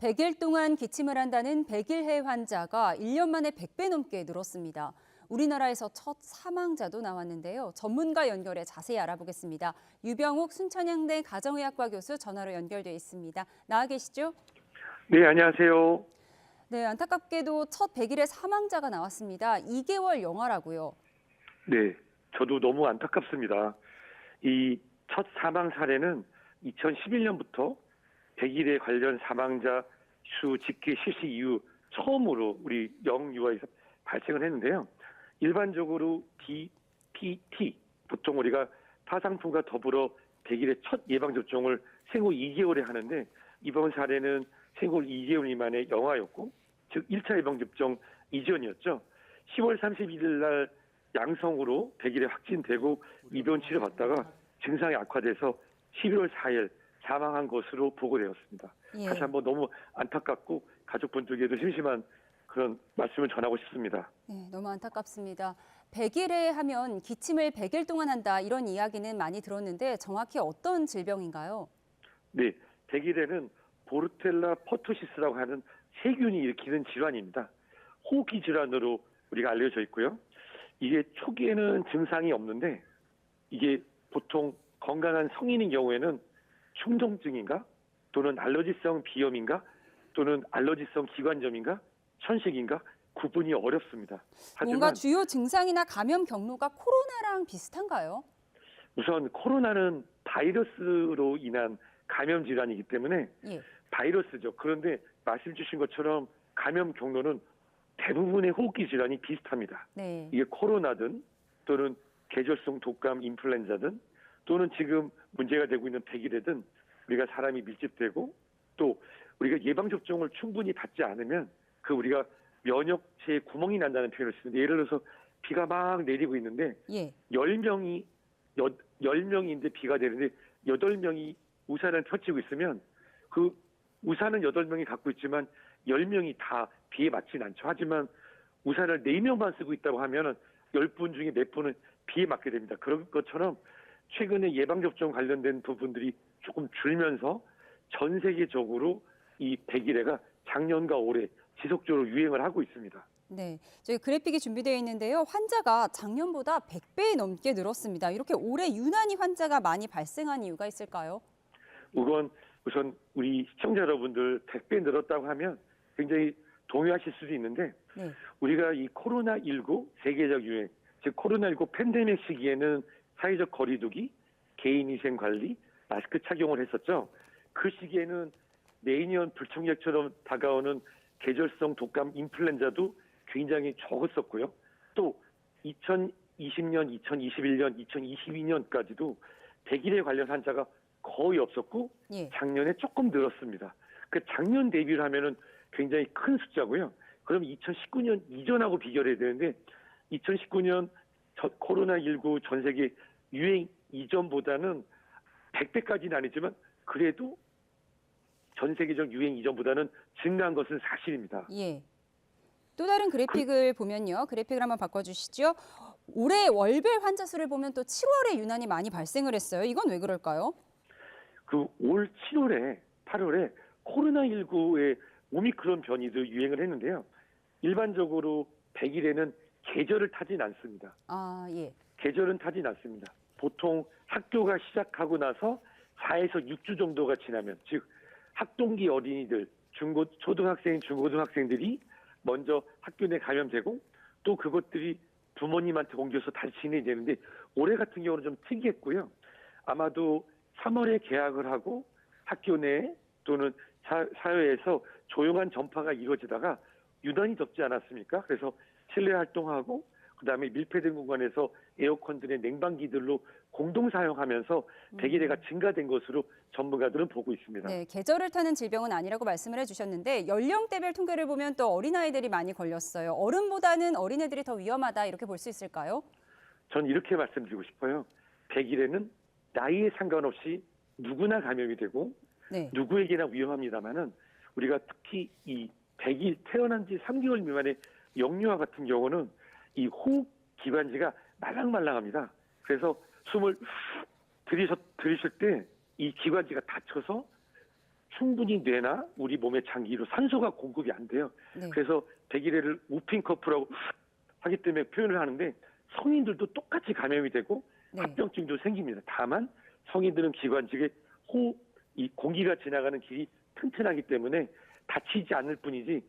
100일 동안 기침을 한다는 백일해 환자가 1년 만에 100배 넘게 늘었습니다. 우리나라에서 첫 사망자도 나왔는데요. 전문가 연결해 자세히 알아보겠습니다. 유병욱 순천향대 가정의학과 교수 전화로 연결돼 있습니다. 나와 계시죠? 네, 안녕하세요. 네, 안타깝게도 첫 100일의 사망자가 나왔습니다. 2개월 영아라고요. 네, 저도 너무 안타깝습니다. 이 첫 사망 사례는 2011년부터 100일에 관련 사망자 수 집계 실시 이후 처음으로 우리 영유아에서 발생을 했는데요. 일반적으로 DPT, 보통 우리가 타상풍과 더불어 100일의 첫 예방접종을 생후 2개월에 하는데 이번 사례는 생후 2개월 미만의 영아였고, 즉 1차 예방접종 이전이었죠. 10월 31일 날 양성으로 100일에 확진되고 입원 치료받다가 증상이 악화돼서 11월 4일 사망한 것으로 보고되었습니다. 예. 다시 한번 너무 안타깝고 가족분들께도 심심한 그런 말씀을 전하고 싶습니다. 네, 너무 안타깝습니다. 100일에 하면 기침을 100일 동안 한다 이런 이야기는 많이 들었는데 정확히 어떤 질병인가요? 네, 100일에는 보르텔라 퍼투시스라고 하는 세균이 일으키는 질환입니다. 호흡기 질환으로 우리가 알려져 있고요. 이게 초기에는 증상이 없는데 이게 보통 건강한 성인인 경우에는 충동증인가 또는 알러지성 비염인가 또는 알러지성 기관점인가 천식인가 구분이 어렵습니다. 뭔가 하지만 주요 증상이나 감염 경로가 코로나랑 비슷한가요? 우선 코로나는 바이러스로 인한 감염 질환이기 때문에 예. 바이러스죠. 그런데 말씀 주신 것처럼 감염 경로는 대부분의 호흡기 질환이 비슷합니다. 네. 이게 코로나든 또는 계절성 독감 인플루엔자든 또는 지금 문제가 되고 있는 백일이든 우리가 사람이 밀집되고 또 우리가 예방접종을 충분히 받지 않으면 그 우리가 면역체에 구멍이 난다는 표현을 쓰는데, 예를 들어서 비가 막 내리고 있는데 예. 10명인데 비가 내리는데 8명이 우산을 펼치고 있으면 그 우산은 8명이 갖고 있지만 10명이 다 비에 맞지는 않죠. 하지만 우산을 4명만 쓰고 있다고 하면 10분 중에 4분은 비에 맞게 됩니다. 그런 것처럼 최근에 예방접종 관련된 부분들이 조금 줄면서 전 세계적으로 이 백일해가 작년과 올해 지속적으로 유행을 하고 있습니다. 네. 저희 그래픽이 준비되어 있는데요. 환자가 작년보다 100배 넘게 늘었습니다. 이렇게 올해 유난히 환자가 많이 발생한 이유가 있을까요? 우선 우리 시청자 여러분들 100배 늘었다고 하면 굉장히 동요하실 수도 있는데, 네. 우리가 이 코로나19 세계적 유행, 즉 코로나19 팬데믹 시기에는 사회적 거리두기, 개인위생 관리, 마스크 착용을 했었죠. 그 시기에는 매년 불청객처럼 다가오는 계절성 독감 인플루엔자도 굉장히 적었었고요. 또 2020년, 2021년, 2022년까지도 100일에 관련 환자가 거의 없었고 예. 작년에 조금 늘었습니다. 그 작년 대비를 하면은 굉장히 큰 숫자고요. 그럼 2019년 이전하고 비교를 해야 되는데 2019년 코로나19 전 세계 유행 이전보다는 100배까지는 아니지만 그래도 전 세계적 유행 이전보다는 증가한 것은 사실입니다. 예. 또 다른 그래픽을 보면요. 그래픽을 한번 바꿔주시죠. 올해 월별 환자 수를 보면 또 7월에 유난히 많이 발생을 했어요. 이건 왜 그럴까요? 그 올 7월에 8월에 코로나19의 오미크론 변이도 유행을 했는데요. 일반적으로 100일에는 계절을 타진 않습니다. 아, 예. 계절은 타진 않습니다. 보통 학교가 시작하고 나서 4에서 6주 정도가 지나면, 즉 학동기 어린이들, 초등학생, 중고등학생들이 먼저 학교 내 감염되고 또 그것들이 부모님한테 옮겨서 다시 진행이 되는데, 올해 같은 경우는 좀 특이했고요. 아마도 3월에 개학을 하고 학교 내 또는 사회에서 조용한 전파가 이루어지다가 유난히 덥지 않았습니까? 그래서 실내 활동하고 그다음에 밀폐된 공간에서 에어컨들의 냉방기들로 공동 사용하면서 백일해가 증가된 것으로 전문가들은 보고 있습니다. 네, 계절을 타는 질병은 아니라고 말씀을 해주셨는데 연령대별 통계를 보면 또 어린아이들이 많이 걸렸어요. 어른보다는 어린애들이 더 위험하다 이렇게 볼 수 있을까요? 전 이렇게 말씀드리고 싶어요. 백일해는 나이에 상관없이 누구나 감염이 되고 네. 누구에게나 위험합니다만은 우리가 특히 이 100일 태어난 지 3개월 미만의 영유아 같은 경우는 이 호흡 기관지가 말랑말랑합니다. 그래서 숨을 들이실 때 이 기관지가 닫혀서 충분히 뇌나 우리 몸의 장기로 산소가 공급이 안 돼요. 네. 그래서 백일해를 우핑 커프라고 하기 때문에 표현을 하는데 성인들도 똑같이 감염이 되고 네. 합병증도 생깁니다. 다만 성인들은 기관지에 이 공기가 지나가는 길이 튼튼하기 때문에 다치지 않을 뿐이지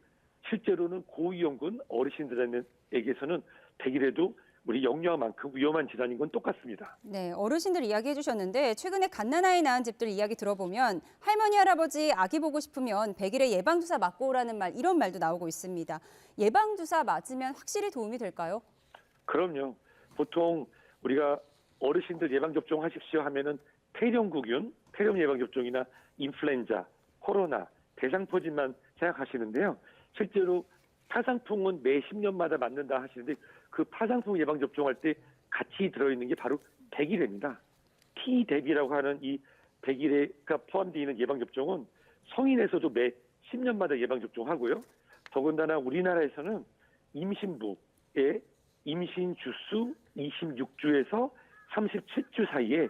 실제로는 고위험군 어르신들에게서는 백일해도 우리 영유아만큼 위험한 질환인 건 똑같습니다. 네, 어르신들 이야기해 주셨는데 최근에 갓난아이 낳은 집들 이야기 들어보면 할머니, 할아버지 아기 보고 싶으면 백일에 예방주사 맞고 오라는 말, 이런 말도 나오고 있습니다. 예방주사 맞으면 확실히 도움이 될까요? 그럼요. 보통 우리가 어르신들 예방접종 하십시오 하면은 폐렴구균, 폐렴 예방접종이나 인플루엔자, 코로나, 대상포진만 생각하시는데요. 실제로 파상풍은 매 10년마다 맞는다 하시는데 그 파상풍 예방접종할 때 같이 들어있는 게 바로 백일해입니다. T대비라고 하는 이 백일해가 포함되어 있는 예방접종은 성인에서도 매 10년마다 예방접종하고요. 더군다나 우리나라에서는 임신부의 임신 주수 26주에서 37주 사이에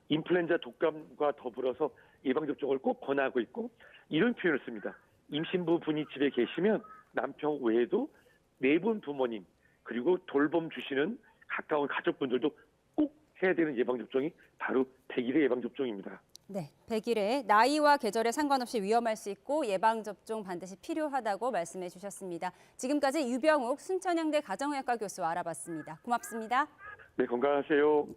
인플루엔자 독감과 더불어서 예방접종을 꼭 권하고 있고 이런 표현을 씁니다. 임신부 분이 집에 계시면 남편 외에도 네 분 부모님 그리고 돌봄 주시는 가까운 가족분들도 꼭 해야 되는 예방접종이 바로 백일해 예방접종입니다. 네, 백일해 나이와 계절에 상관없이 위험할 수 있고 예방접종 반드시 필요하다고 말씀해 주셨습니다. 지금까지 유병욱 순천향대 가정의학과 교수와 알아봤습니다. 고맙습니다. 네, 건강하세요.